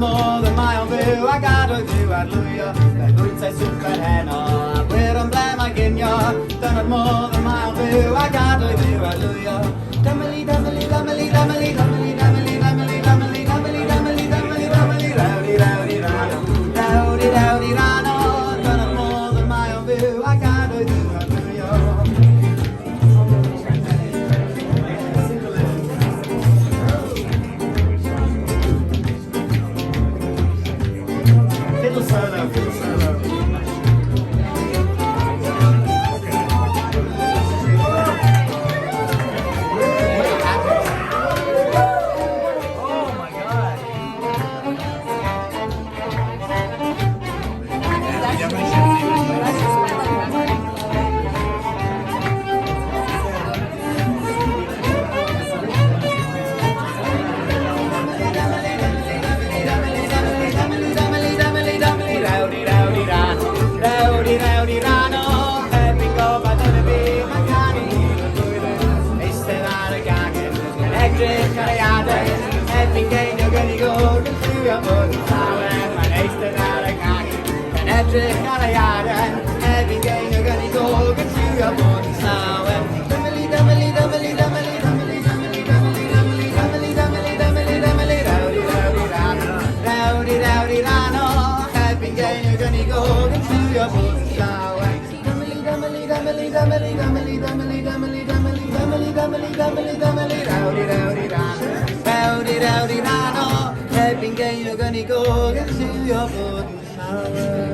modd y mae o'n fyw a gadwyd yw arlwyo. Fe bwyntau swper heno a wir yn ble mae ginio. Dyna'r modd y mae o'n fyw a gadwyd yw arlwyo. Dymeli, dymeli, dymeli, dymeli, dymeli, dymeli, dymeli, dymeli, dymeli, dymeli, dymeli, dymeli, rewdi, rewdi, rano. Rewdi, rewdi, rano. Dyna'r modd y mae o'n fyw a gadwyd yw arlwyo. Fiddle solo, fiddle solo. Edrych ar ei aren, erbyn gein o gynnu gog yn lliwio bod yn llawen. Dymeli, dymeli, dymeli, dymeli, dymeli, dymeli, dymeli, dymeli, dymeli, dymeli, dymeli, dymeli, rewdi, rewdi, rano. Rewdi, rewdi, rano, erbyn gein o gynnu gog yn lliwio bod yn llawen. Dymeli, dymeli, dymeli, dymeli, dymeli, dymeli, dymeli, dymeli, dymeli, dymeli, dymeli, dymeli, rewdi, rewdi, rano. Rewdi, rewdi, rano, erbyn gein o gynnu gog yn lliwio bod yn llawen.